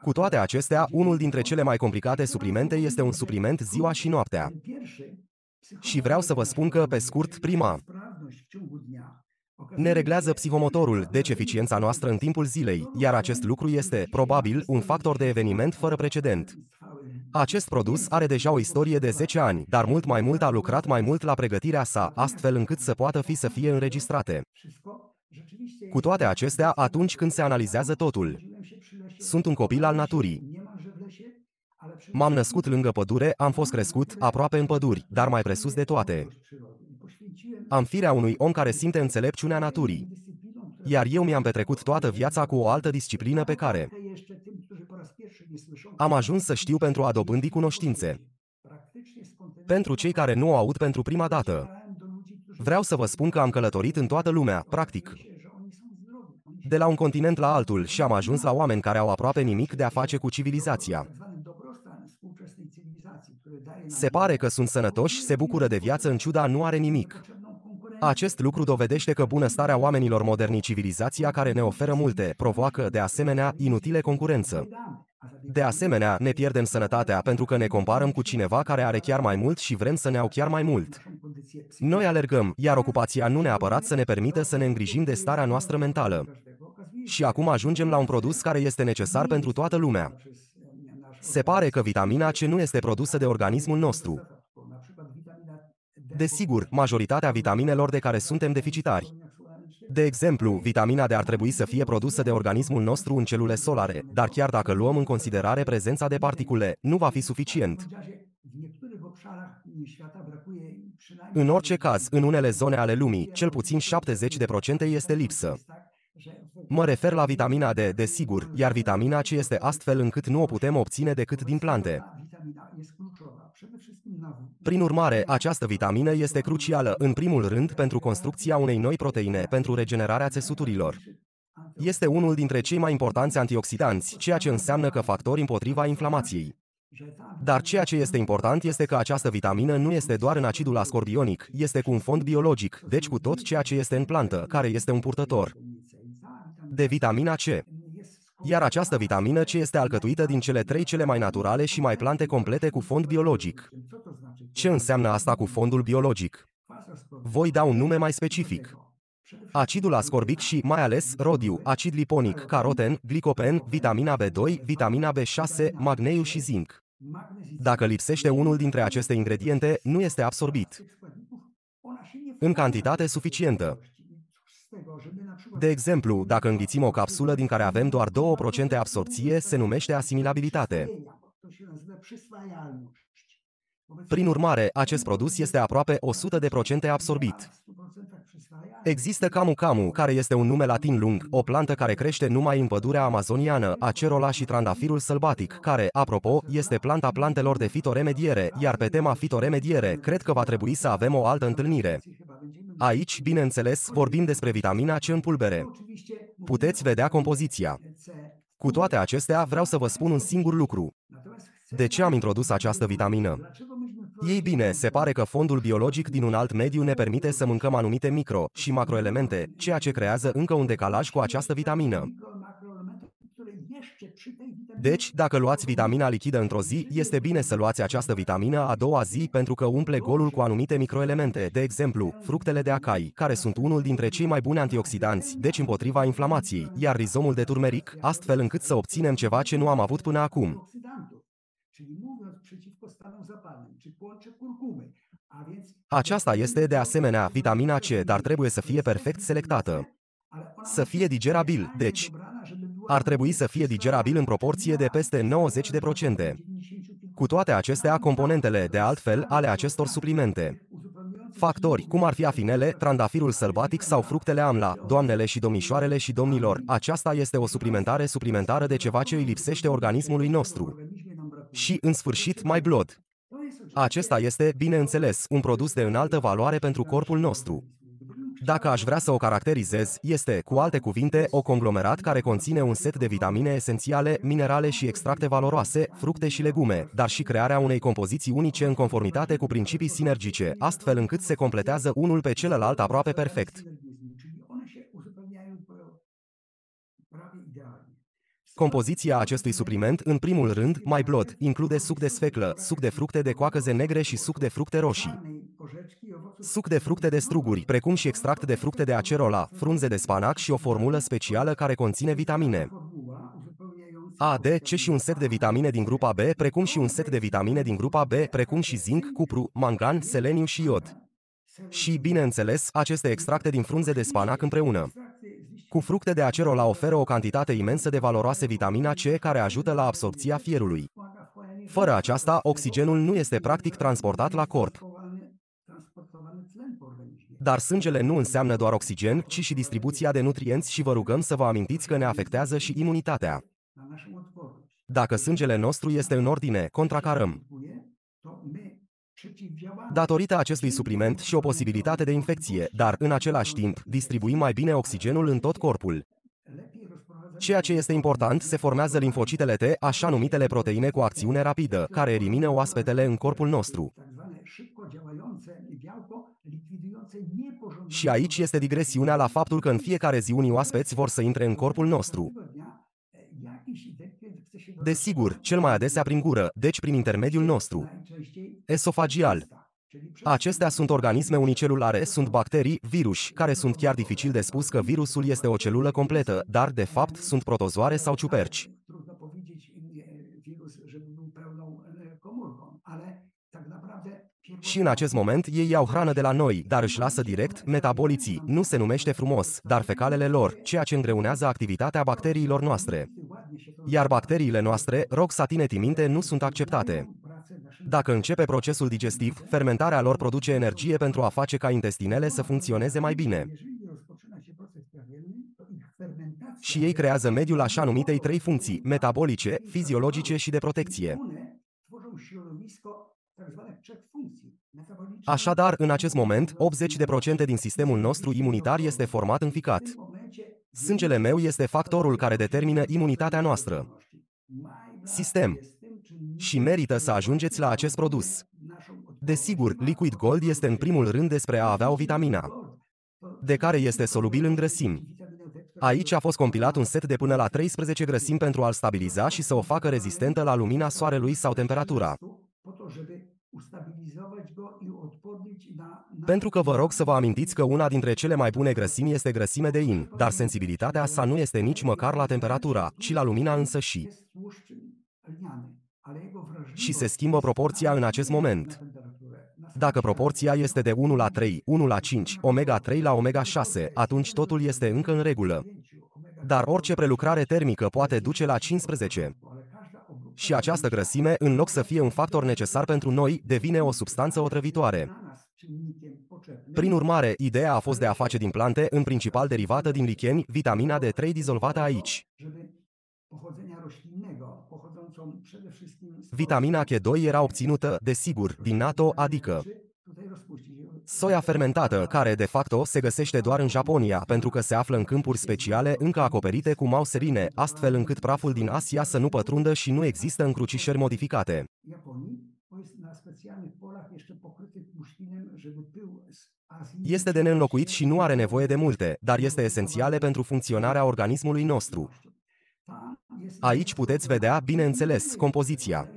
Cu toate acestea, unul dintre cele mai complicate suplimente este un supliment ziua și noaptea. Și vreau să vă spun că, pe scurt, prima ne reglează psihomotorul, deci eficiența noastră în timpul zilei, iar acest lucru este, probabil, un factor de eveniment fără precedent. Acest produs are deja o istorie de 10 ani, dar mult mai mult a lucrat mai mult la pregătirea sa, astfel încât să fie înregistrate. Cu toate acestea, atunci când se analizează totul, sunt un copil al naturii. M-am născut lângă pădure, am fost crescut aproape în păduri, dar mai presus de toate, am firea unui om care simte înțelepciunea naturii. Iar eu mi-am petrecut toată viața cu o altă disciplină pe care am ajuns să știu pentru a dobândi cunoștințe. Pentru cei care nu o aud pentru prima dată, vreau să vă spun că am călătorit în toată lumea, practic. De la un continent la altul și am ajuns la oameni care au aproape nimic de a face cu civilizația. Se pare că sunt sănătoși, se bucură de viață în ciuda nu are nimic. Acest lucru dovedește că bunăstarea oamenilor moderni, civilizația care ne oferă multe, provoacă, de asemenea, inutile concurență. De asemenea, ne pierdem sănătatea pentru că ne comparăm cu cineva care are chiar mai mult și vrem să ne au chiar mai mult. Noi alergăm, iar ocupația nu neapărat să ne permită să ne îngrijim de starea noastră mentală. Și acum ajungem la un produs care este necesar pentru toată lumea. Se pare că vitamina C nu este produsă de organismul nostru. Desigur, majoritatea vitaminelor de care suntem deficitari. De exemplu, vitamina D ar trebui să fie produsă de organismul nostru în celule solare, dar chiar dacă luăm în considerare prezența de particule, nu va fi suficient. În orice caz, în unele zone ale lumii, cel puțin 70% este lipsă. Mă refer la vitamina D, desigur, iar vitamina C este astfel încât nu o putem obține decât din plante. Prin urmare, această vitamină este crucială, în primul rând, pentru construcția unei noi proteine, pentru regenerarea țesuturilor. Este unul dintre cei mai importanți antioxidanți, ceea ce înseamnă că factori împotriva inflamației. Dar ceea ce este important este că această vitamină nu este doar în acidul ascorbionic, este cu un fond biologic, deci cu tot ceea ce este în plantă, care este un purtător de vitamina C. Iar această vitamină C este alcătuită din cele 3 cele mai naturale și mai plante complete cu fond biologic. Ce înseamnă asta cu fondul biologic? Voi da un nume mai specific. Acidul ascorbic și, mai ales, rodiu, acid liponic, caroten, glicopen, vitamina B2, vitamina B6, magneiu și zinc. Dacă lipsește unul dintre aceste ingrediente, nu este absorbit în cantitate suficientă. De exemplu, dacă înghițim o capsulă din care avem doar 2% absorpție, se numește asimilabilitate. Prin urmare, acest produs este aproape 100% absorbit. Există camu-camu, care este un nume latin lung, o plantă care crește numai în pădurea amazoniană, acerola și trandafirul sălbatic, care, apropo, este planta plantelor de fitoremediere, iar pe tema fitoremediere, cred că va trebui să avem o altă întâlnire. Aici, bineînțeles, vorbim despre vitamina C în pulbere. Puteți vedea compoziția. Cu toate acestea, vreau să vă spun un singur lucru. De ce am introdus această vitamină? Ei bine, se pare că fondul biologic din un alt mediu ne permite să mâncăm anumite micro- și macroelemente, ceea ce creează încă un decalaj cu această vitamină. Deci, dacă luați vitamina lichidă într-o zi, este bine să luați această vitamină a doua zi pentru că umple golul cu anumite microelemente, de exemplu, fructele de acai, care sunt unul dintre cei mai buni antioxidanți, deci împotriva inflamației, iar rizomul de turmeric, astfel încât să obținem ceva ce nu am avut până acum. Aceasta este, de asemenea, vitamina C, dar trebuie să fie perfect selectată. Să fie digerabil, deci ar trebui să fie digerabil în proporție de peste 90%. Cu toate acestea, componentele, de altfel, ale acestor suplimente. Factori, cum ar fi afinele, trandafirul sălbatic sau fructele amla, doamnele și domnișoarele și domnilor, aceasta este o suplimentare suplimentară de ceva ce îi lipsește organismului nostru. Și, în sfârșit, mai blood. Acesta este, bineînțeles, un produs de înaltă valoare pentru corpul nostru. Dacă aș vrea să o caracterizez, este, cu alte cuvinte, o conglomerat care conține un set de vitamine esențiale, minerale și extracte valoroase, fructe și legume, dar și crearea unei compoziții unice în conformitate cu principii sinergice, astfel încât se completează unul pe celălalt aproape perfect. Compoziția acestui supliment, în primul rând, My Blood, include suc de sfeclă, suc de fructe de coacăze negre și suc de fructe roșii. Suc de fructe de struguri, precum și extract de fructe de acerola, frunze de spanac și o formulă specială care conține vitamine A, D, C și un set de vitamine din grupa B, precum și un set de vitamine din grupa B, precum și zinc, cupru, mangan, seleniu și iod. Și, bineînțeles, aceste extracte din frunze de spanac împreună cu fructe de acerola oferă o cantitate imensă de valoroase vitamina C care ajută la absorpția fierului. Fără aceasta, oxigenul nu este practic transportat la corp. Dar sângele nu înseamnă doar oxigen, ci și distribuția de nutrienți și vă rugăm să vă amintiți că ne afectează și imunitatea. Dacă sângele nostru este în ordine, contracarăm datorită acestui supliment și o posibilitate de infecție, dar, în același timp, distribuim mai bine oxigenul în tot corpul. Ceea ce este important, se formează limfocitele T, așa numitele proteine cu acțiune rapidă, care elimină oaspetele în corpul nostru. Și aici este digresiunea la faptul că în fiecare zi unii oaspeți vor să intre în corpul nostru. Desigur, cel mai adesea prin gură, deci prin intermediul nostru esofagial. Acestea sunt organisme unicelulare, sunt bacterii, viruși, care sunt chiar dificil de spus că virusul este o celulă completă, dar de fapt sunt protozoare sau ciuperci. Și în acest moment ei iau hrană de la noi, dar își lasă direct metaboliții, nu se numește frumos, dar fecalele lor, ceea ce îngreunează activitatea bacteriilor noastre. Iar bacteriile noastre, roxatinetiminite, nu sunt acceptate. Dacă începe procesul digestiv, fermentarea lor produce energie pentru a face ca intestinele să funcționeze mai bine. Și ei creează mediul așa numitei trei funcții, metabolice, fiziologice și de protecție. Așadar, în acest moment, 80% din sistemul nostru imunitar este format în ficat. Sângele meu este factorul care determină imunitatea noastră. Sistem. Și merită să ajungeți la acest produs. Desigur, Liquid Gold este în primul rând despre a avea o vitamina, de care este solubil în grăsimi. Aici a fost compilat un set de până la 13 grăsimi pentru a-l stabiliza și să o facă rezistentă la lumina soarelui sau temperatura. Pentru că vă rog să vă amintiți că una dintre cele mai bune grăsimi este grăsime de in, dar sensibilitatea sa nu este nici măcar la temperatura, ci la lumina însăși. Și se schimbă proporția în acest moment. Dacă proporția este de 1 la 3, 1 la 5, omega 3 la omega 6, atunci totul este încă în regulă. Dar orice prelucrare termică poate duce la 15. Și această grăsime, în loc să fie un factor necesar pentru noi, devine o substanță otrăvitoare. Prin urmare, ideea a fost de a face din plante, în principal derivată din licheni, vitamina D3 dizolvată aici. Vitamina K2 era obținută, desigur, din natto, adică soia fermentată, care de facto se găsește doar în Japonia, pentru că se află în câmpuri speciale încă acoperite cu mauserine, astfel încât praful din Asia să nu pătrundă și nu există încrucișări modificate. Este de neînlocuit și nu are nevoie de multe, dar este esențială pentru funcționarea organismului nostru. Aici puteți vedea, bineînțeles, compoziția.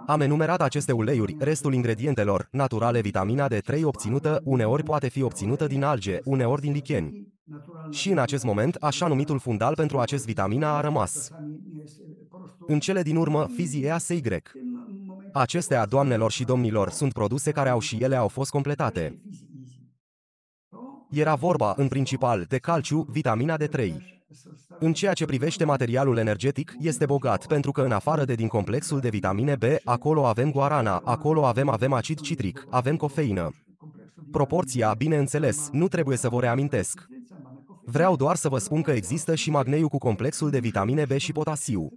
Am enumerat aceste uleiuri, restul ingredientelor, naturale, vitamina D3 obținută, uneori poate fi obținută din alge, uneori din licheni. Și în acest moment, așa numitul fundal pentru acest vitamina a rămas. În cele din urmă, FISI-EASY. Acestea, doamnelor și domnilor, sunt produse care și ele au fost completate. Era vorba, în principal, de calciu, vitamina D3. În ceea ce privește materialul energetic, este bogat pentru că în afară de din complexul de vitamine B, acolo avem guarana, acolo avem acid citric, avem cofeină. Proporția, bineînțeles, nu trebuie să vă reamintesc. Vreau doar să vă spun că există și magneiu cu complexul de vitamine B și potasiu.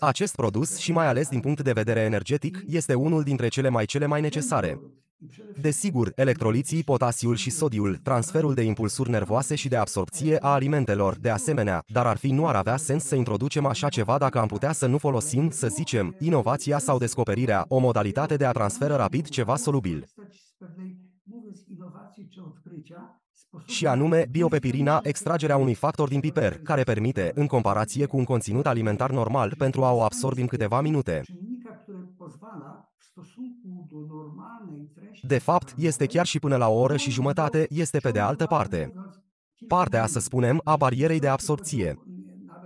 Acest produs, și mai ales din punct de vedere energetic, este unul dintre cele mai necesare. Desigur, electroliții, potasiul și sodiul, transferul de impulsuri nervoase și de absorpție a alimentelor, de asemenea, dar nu ar avea sens să introducem așa ceva dacă am putea să nu folosim, să zicem, inovația sau descoperirea, o modalitate de a transfera rapid ceva solubil. Și anume, biopepirina, extragerea unui factor din piper, care permite, în comparație cu un conținut alimentar normal, pentru a o absorbi în câteva minute. De fapt, este chiar și până la o oră și jumătate, este pe de altă parte. Partea, să spunem, a barierei de absorpție.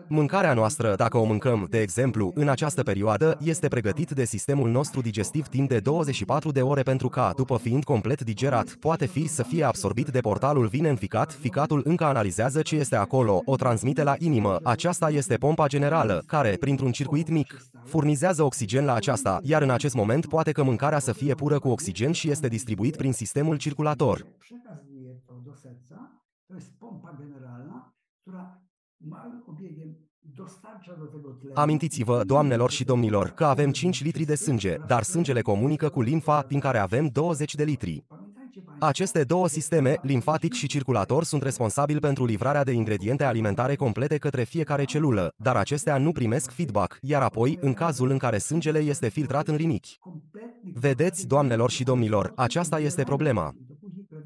Mâncarea noastră, dacă o mâncăm, de exemplu, în această perioadă, este pregătit de sistemul nostru digestiv timp de 24 de ore pentru ca, după fiind complet digerat, poate fi să fie absorbit de portalul vine în ficat, ficatul încă analizează ce este acolo, o transmite la inimă, aceasta este pompa generală, care, printr-un circuit mic, furnizează oxigen la aceasta, iar în acest moment poate că mâncarea să fie pură cu oxigen și este distribuit prin sistemul circulator. Amintiți-vă, doamnelor și domnilor, că avem 5 litri de sânge, dar sângele comunică cu limfa, din care avem 20 de litri. Aceste două sisteme, limfatic și circulator, sunt responsabili pentru livrarea de ingrediente alimentare complete către fiecare celulă, dar acestea nu primesc feedback, iar apoi, în cazul în care sângele este filtrat în rinichi. Vedeți, doamnelor și domnilor, aceasta este problema.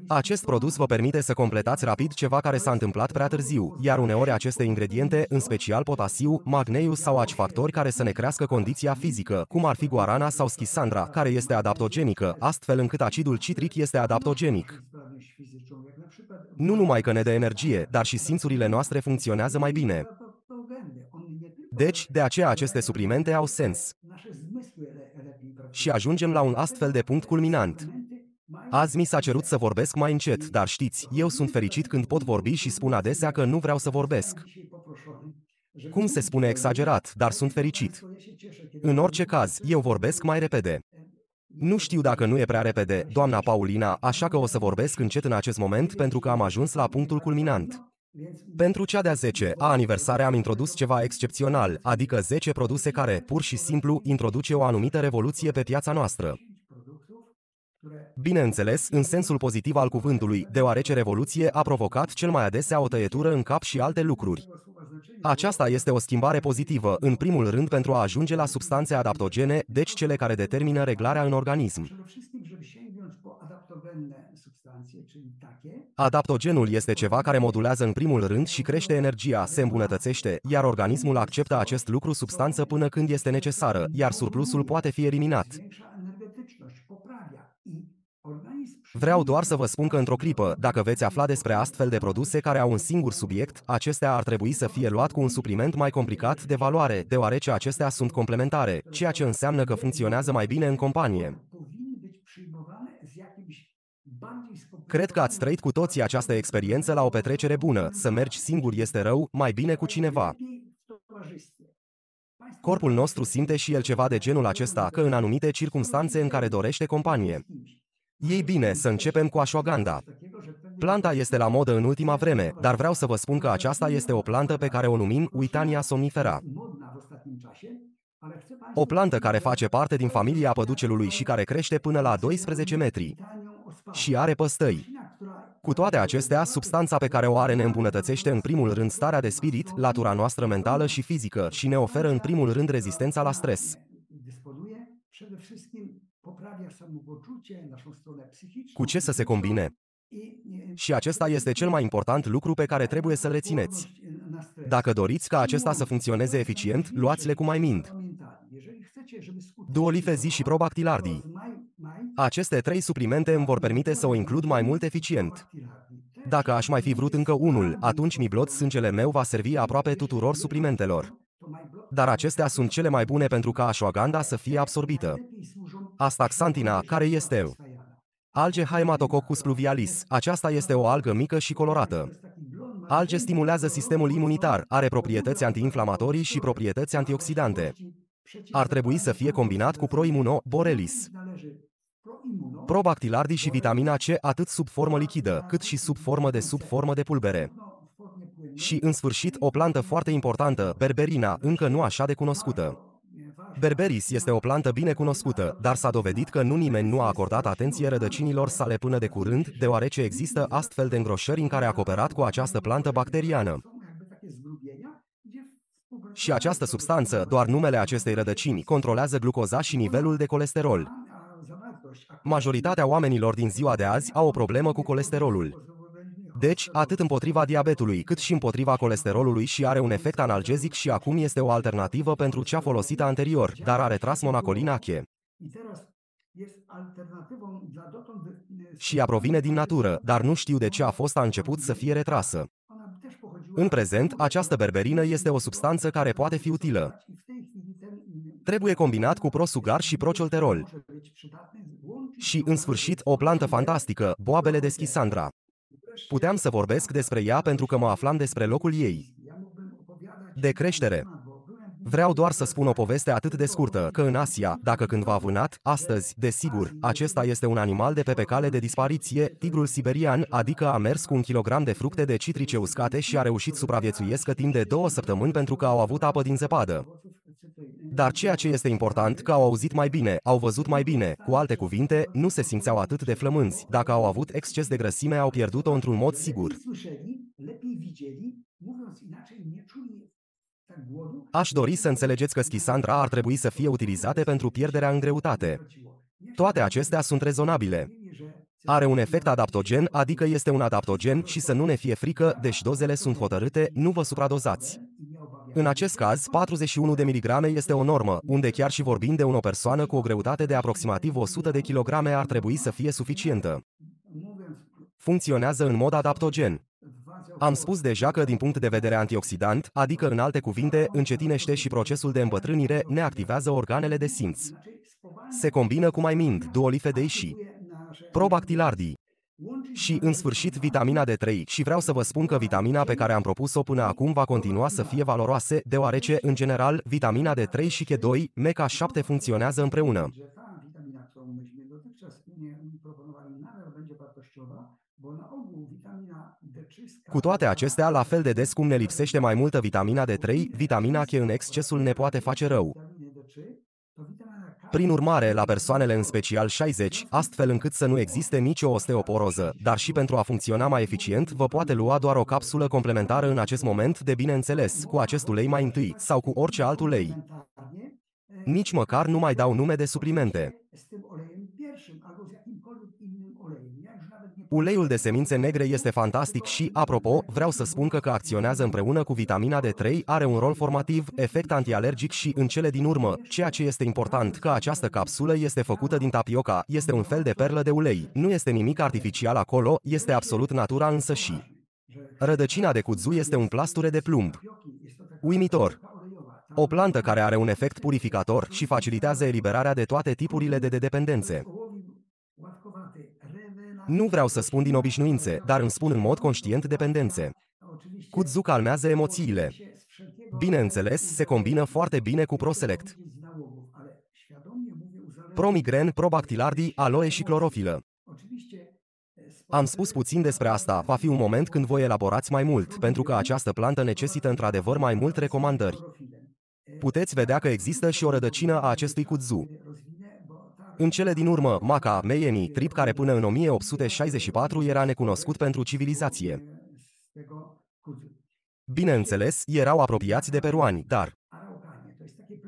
Acest produs vă permite să completați rapid ceva care s-a întâmplat prea târziu, iar uneori aceste ingrediente, în special potasiu, magneiu sau alți factori care să ne crească condiția fizică, cum ar fi guarana sau schisandra, care este adaptogenică, astfel încât acidul citric este adaptogenic. Nu numai că ne dă energie, dar și simțurile noastre funcționează mai bine. Deci, de aceea aceste suplimente au sens. Și ajungem la un astfel de punct culminant. Azi mi s-a cerut să vorbesc mai încet, dar știți, eu sunt fericit când pot vorbi și spun adesea că nu vreau să vorbesc. Cum se spune exagerat, dar sunt fericit. În orice caz, eu vorbesc mai repede. Nu știu dacă nu e prea repede, doamna Paulina, așa că o să vorbesc încet în acest moment pentru că am ajuns la punctul culminant. Pentru cea de-a 10-a aniversare am introdus ceva excepțional, adică 10 produse care, pur și simplu, introduce o anumită revoluție pe piața noastră. Bineînțeles, în sensul pozitiv al cuvântului, deoarece revoluție a provocat cel mai adesea o tăietură în cap și alte lucruri. Aceasta este o schimbare pozitivă, în primul rând pentru a ajunge la substanțe adaptogene, deci cele care determină reglarea în organism. Adaptogenul este ceva care modulează în primul rând și crește energia, se îmbunătățește, iar organismul acceptă acest lucru substanță până când este necesară, iar surplusul poate fi eliminat. Vreau doar să vă spun că într-o clipă, dacă veți afla despre astfel de produse care au un singur subiect, acestea ar trebui să fie luat cu un supliment mai complicat de valoare, deoarece acestea sunt complementare, ceea ce înseamnă că funcționează mai bine în companie. Cred că ați trăit cu toții această experiență la o petrecere bună, să mergi singur este rău, mai bine cu cineva. Corpul nostru simte și el ceva de genul acesta, că în anumite circumstanțe în care dorește companie. Ei bine, să începem cu ashwagandha. Planta este la modă în ultima vreme, dar vreau să vă spun că aceasta este o plantă pe care o numim Witania somnifera. O plantă care face parte din familia păducelului și care crește până la 12 metri. Și are păstăi. Cu toate acestea, substanța pe care o are ne îmbunătățește în primul rând starea de spirit, latura noastră mentală și fizică și ne oferă în primul rând rezistența la stres. Cu ce să se combine? Și acesta este cel mai important lucru pe care trebuie să-l rețineți. Dacă doriți ca acesta să funcționeze eficient, luați-le cu mai mind. Duolifezi și Probactilardi. Aceste 3 suplimente îmi vor permite să o includ mai mult eficient. Dacă aș mai fi vrut încă unul, atunci Miblot sângele meu va servi aproape tuturor suplimentelor. Dar acestea sunt cele mai bune pentru ca ashwagandha să fie absorbită. Astaxanthina, care este Alge Haematococcus pluvialis, aceasta este o algă mică și colorată. Alge stimulează sistemul imunitar, are proprietăți antiinflamatorii și proprietăți antioxidante. Ar trebui să fie combinat cu Proimmuno borelis. Probactilardi și vitamina C atât sub formă lichidă, cât și sub formă de pulbere. Și, în sfârșit, o plantă foarte importantă, berberina, încă nu așa de cunoscută. Berberis este o plantă bine cunoscută, dar s-a dovedit că nu nimeni nu a acordat atenție rădăcinilor sale până de curând, deoarece există astfel de îngroșări în care a cooperat cu această plantă bacteriană. Și această substanță, doar numele acestei rădăcini, controlează glucoza și nivelul de colesterol. Majoritatea oamenilor din ziua de azi au o problemă cu colesterolul. Deci, atât împotriva diabetului, cât și împotriva colesterolului și are un efect analgezic și acum este o alternativă pentru cea folosită anterior, dar a retras monacolina K. Și ea provine din natură, dar nu știu de ce a început să fie retrasă. În prezent, această berberină este o substanță care poate fi utilă. Trebuie combinat cu prosugar și procolterol. Și, în sfârșit, o plantă fantastică, boabele de schisandra. Puteam să vorbesc despre ea pentru că mă aflam despre locul ei de creștere. Vreau doar să spun o poveste atât de scurtă, că în Asia, dacă cândva a vânat, astăzi, desigur, acesta este un animal de pe cale de dispariție, tigrul siberian, adică a mers cu 1 kilogram de fructe de citrice uscate și a reușit supraviețuiesc timp de 2 săptămâni pentru că au avut apă din zăpadă. Dar ceea ce este important, că au auzit mai bine, au văzut mai bine, cu alte cuvinte, nu se simțeau atât de flămânzi. Dacă au avut exces de grăsime, au pierdut-o într-un mod sigur. Aș dori să înțelegeți că schisandra ar trebui să fie utilizate pentru pierderea în greutate. Toate acestea sunt rezonabile. Are un efect adaptogen, adică este un adaptogen și să nu ne fie frică, deci dozele sunt hotărâte, nu vă supradozați. În acest caz, 41 de miligrame este o normă, unde chiar și vorbind de o persoană cu o greutate de aproximativ 100 de kilograme ar trebui să fie suficientă. Funcționează în mod adaptogen. Am spus deja că din punct de vedere antioxidant, adică în alte cuvinte, încetinește și procesul de îmbătrânire, ne activează organele de simț. Se combină cu mai mind, duolifedei și probactilardii. Și, în sfârșit, vitamina D3, și vreau să vă spun că vitamina pe care am propus-o până acum va continua să fie valoroase, deoarece, în general, vitamina D3 și K2, MK7 funcționează împreună. Cu toate acestea, la fel de des cum ne lipsește mai multă vitamina D3, vitamina K în excesul ne poate face rău. Prin urmare, la persoanele în special 60, astfel încât să nu existe nicio osteoporoză, dar și pentru a funcționa mai eficient, vă poate lua doar o capsulă complementară în acest moment, de bineînțeles, cu acest ulei mai întâi, sau cu orice alt ulei. Nici măcar nu mai dau nume de suplimente. Uleiul de semințe negre este fantastic și, apropo, vreau să spun că acționează împreună cu vitamina D3, are un rol formativ, efect antialergic și, în cele din urmă, ceea ce este important, că această capsulă este făcută din tapioca, este un fel de perlă de ulei, nu este nimic artificial acolo, este absolut natura însăși. Rădăcina de kudzu este un plasture de plumb. Uimitor! O plantă care are un efect purificator și facilitează eliberarea de toate tipurile de dependențe. Nu vreau să spun din obișnuințe, dar îmi spun în mod conștient dependențe. Kudzu calmează emoțiile. Bineînțeles, se combină foarte bine cu ProSelect. Promigren, probactilardii, aloe și clorofilă. Am spus puțin despre asta, va fi un moment când voi elaborați mai mult, pentru că această plantă necesită într-adevăr mai mult recomandări. Puteți vedea că există și o rădăcină a acestui kudzu. În cele din urmă, Maca, Meieni, trib care până în 1864 era necunoscut pentru civilizație. Bineînțeles, erau apropiați de peruani, dar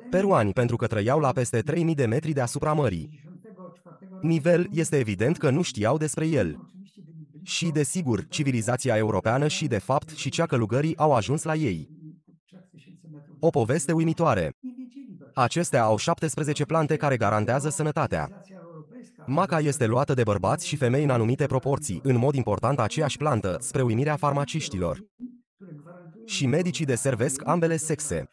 peruani pentru că trăiau la peste 3000 de metri deasupra mării. Nivel, este evident că nu știau despre el. Și, desigur, civilizația europeană și, de fapt, și cea călugării au ajuns la ei. O poveste uimitoare. Acestea au 17 plante care garantează sănătatea. Maca este luată de bărbați și femei în anumite proporții, în mod important aceeași plantă, spre uimirea farmaciștilor. Și medicii deservesc ambele sexe.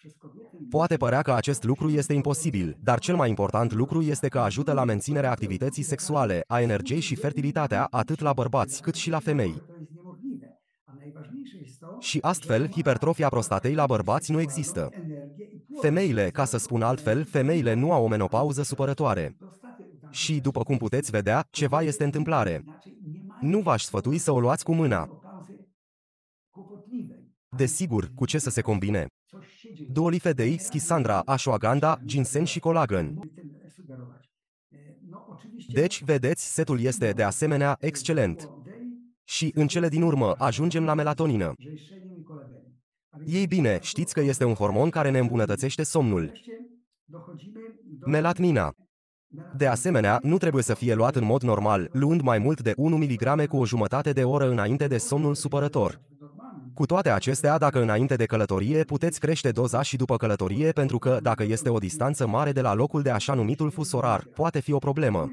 Poate părea că acest lucru este imposibil, dar cel mai important lucru este că ajută la menținerea activității sexuale, a energiei și fertilitatea, atât la bărbați cât și la femei. Și astfel, hipertrofia prostatei la bărbați nu există. Femeile, ca să spun altfel, femeile nu au o menopauză supărătoare. Și, după cum puteți vedea, ceva este întâmplare. Nu v-aș sfătui să o luați cu mâna. Desigur, cu ce să se combine? Duolifedei, schisandra, ashwagandha, ginseng și colagen. Deci, vedeți, setul este, de asemenea, excelent. Și, în cele din urmă, ajungem la melatonină. Ei bine, știți că este un hormon care ne îmbunătățește somnul. Melatonina. De asemenea, nu trebuie să fie luat în mod normal, luând mai mult de 1 mg cu o jumătate de oră înainte de somnul supărător. Cu toate acestea, dacă înainte de călătorie, puteți crește doza și după călătorie, pentru că, dacă este o distanță mare de la locul de așa numitul fus orar, poate fi o problemă.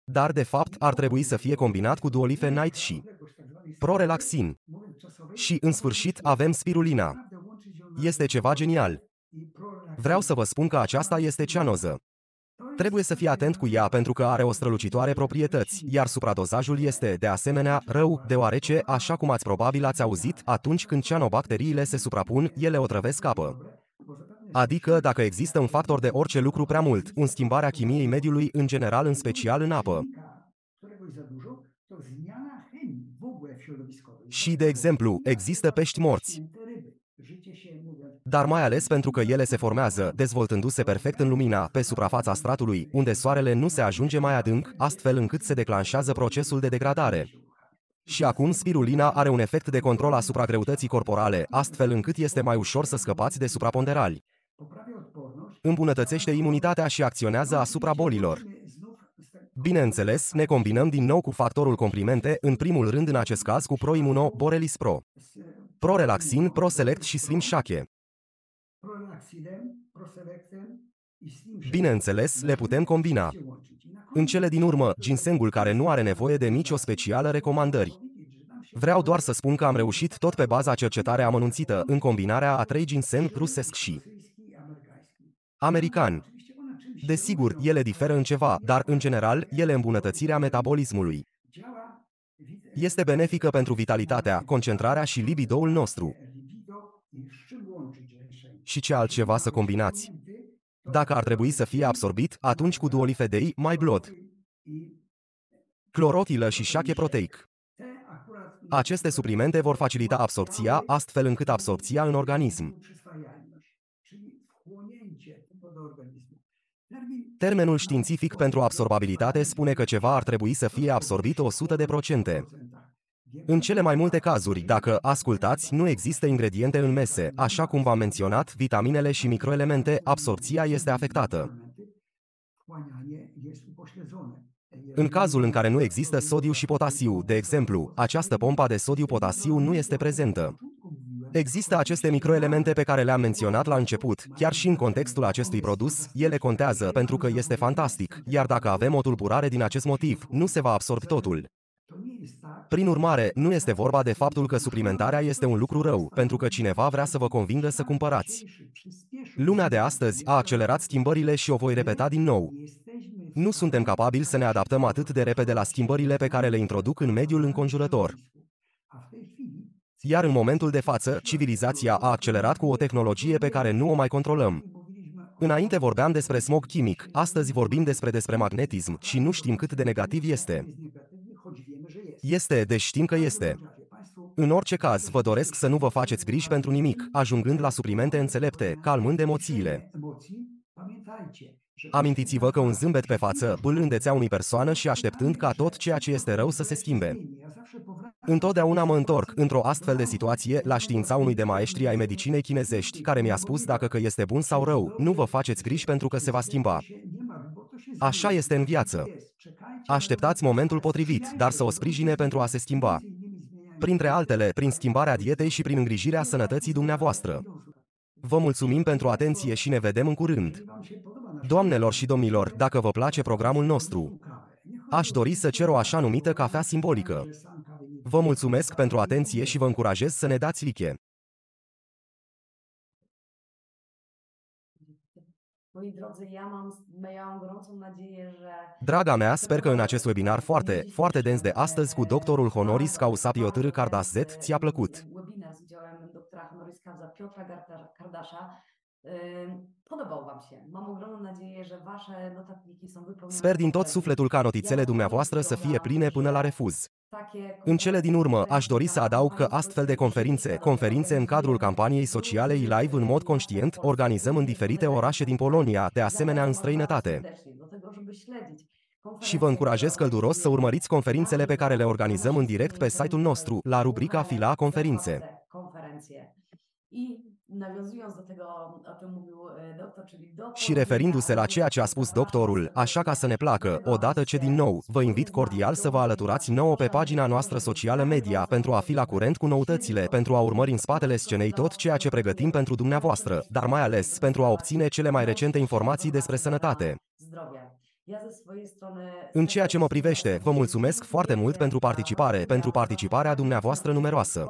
Dar, de fapt, ar trebui să fie combinat cu duolifenite și prorelaxin. Și, în sfârșit, avem spirulina. Este ceva genial. Vreau să vă spun că aceasta este cianoză. Trebuie să fii atent cu ea pentru că are o strălucitoare proprietăți, iar supradozajul este, de asemenea, rău, deoarece, așa cum ați probabil ați auzit, atunci când cianobacteriile se suprapun, ele otrăvesc apă. Adică, dacă există un factor de orice lucru prea mult, în schimbarea chimiei mediului, în general, în special în apă. Și, de exemplu, există pești morți. dar mai ales pentru că ele se formează, dezvoltându-se perfect în lumina, pe suprafața stratului, unde soarele nu se ajunge mai adânc, astfel încât se declanșează procesul de degradare. Și acum spirulina are un efect de control asupra greutății corporale, astfel încât este mai ușor să scăpați de supraponderali. Îmbunătățește imunitatea și acționează asupra bolilor. Bineînțeles, ne combinăm din nou cu factorul complimente, în primul rând în acest caz cu ProImmuno, Borelis Pro, ProRelaxin, ProSelect și Slim Shake. Bineînțeles, le putem combina. În cele din urmă, ginsengul care nu are nevoie de nicio specială recomandări. Vreau doar să spun că am reușit tot pe baza cercetare amănunțită, în combinarea a 3 ginseng rusesc și american. Desigur, ele diferă în ceva, dar, în general, ele îmbunătățirea metabolismului. Este benefică pentru vitalitatea, concentrarea și libidoul nostru. Și ce altceva să combinați? Dacă ar trebui să fie absorbit, atunci cu duolifedei, mai blood, clorotilă și shake proteic. Aceste suplimente vor facilita absorpția, astfel încât absorpția în organism. Termenul științific pentru absorbabilitate spune că ceva ar trebui să fie absorbit 100%. În cele mai multe cazuri, dacă ascultați, nu există ingrediente în mese, așa cum v-am menționat, vitaminele și microelemente, absorpția este afectată. În cazul în care nu există sodiu și potasiu, de exemplu, această pompă de sodiu-potasiu nu este prezentă. Există aceste microelemente pe care le-am menționat la început, chiar și în contextul acestui produs, ele contează pentru că este fantastic, iar dacă avem o tulburare din acest motiv, nu se va absorbi totul. Prin urmare, nu este vorba de faptul că suplimentarea este un lucru rău, pentru că cineva vrea să vă convingă să cumpărați. Lumea de astăzi a accelerat schimbările și o voi repeta din nou. Nu suntem capabili să ne adaptăm atât de repede la schimbările pe care le introduc în mediul înconjurător. Iar în momentul de față, civilizația a accelerat cu o tehnologie pe care nu o mai controlăm. Înainte vorbeam despre smog chimic, astăzi vorbim despre magnetism și nu știm cât de negativ este. Deci știm că este. În orice caz, vă doresc să nu vă faceți griji pentru nimic, ajungând la suplimente înțelepte, calmând emoțiile. Amintiți-vă că un zâmbet pe față, îl îndețea unei persoană și așteptând ca tot ceea ce este rău să se schimbe. Întotdeauna mă întorc, într-o astfel de situație, la știința unui de maestri ai medicinei chinezești, care mi-a spus dacă că este bun sau rău, nu vă faceți griji pentru că se va schimba. Așa este în viață. Așteptați momentul potrivit, dar să o sprijine pentru a se schimba. Printre altele, prin schimbarea dietei și prin îngrijirea sănătății dumneavoastră. Vă mulțumim pentru atenție și ne vedem în curând. Doamnelor și domnilor, dacă vă place programul nostru, aș dori să cer o așa numită cafea simbolică. Vă mulțumesc pentru atenție și vă încurajez să ne dați like. Draga mea, sper că în acest webinar foarte dens de astăzi cu doctorul honoris causa Piotr Cardaszet ți-a plăcut. Sper din tot sufletul ca notițele dumneavoastră să fie pline până la refuz. În cele din urmă, aș dori să adaug că astfel de conferințe în cadrul campaniei sociale e-Live în mod conștient, organizăm în diferite orașe din Polonia, de asemenea în străinătate. Și vă încurajez călduros să urmăriți conferințele pe care le organizăm în direct pe site-ul nostru, la rubrica Fila Conferințe. Și referindu-se la ceea ce a spus doctorul, așa ca să ne placă, odată ce din nou, vă invit cordial să vă alăturați nouă pe pagina noastră socială media pentru a fi la curent cu noutățile, pentru a urmări în spatele scenei tot ceea ce pregătim pentru dumneavoastră, dar mai ales pentru a obține cele mai recente informații despre sănătate. În ceea ce mă privește, vă mulțumesc foarte mult pentru participarea dumneavoastră numeroasă.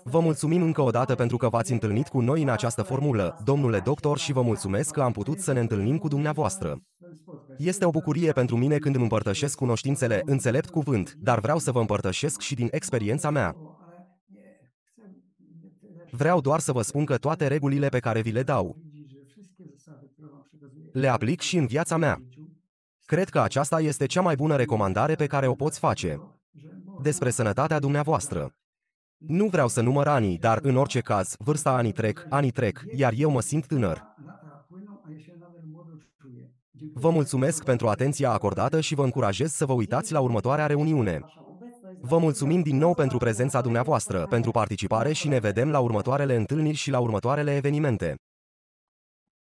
Vă mulțumim încă o dată pentru că v-ați întâlnit cu noi în această formulă, domnule doctor, și vă mulțumesc că am putut să ne întâlnim cu dumneavoastră. Este o bucurie pentru mine când îmi împărtășesc cunoștințele, înțelept cuvânt, dar vreau să vă împărtășesc și din experiența mea. Vreau doar să vă spun că toate regulile pe care vi le dau, le aplic și în viața mea. Cred că aceasta este cea mai bună recomandare pe care o poți face despre sănătatea dumneavoastră. Nu vreau să număr anii, dar în orice caz, vârsta anii trec, iar eu mă simt tânăr. Vă mulțumesc pentru atenția acordată și vă încurajez să vă uitați la următoarea reuniune. Vă mulțumim din nou pentru prezența dumneavoastră, pentru participare și ne vedem la următoarele întâlniri și la următoarele evenimente.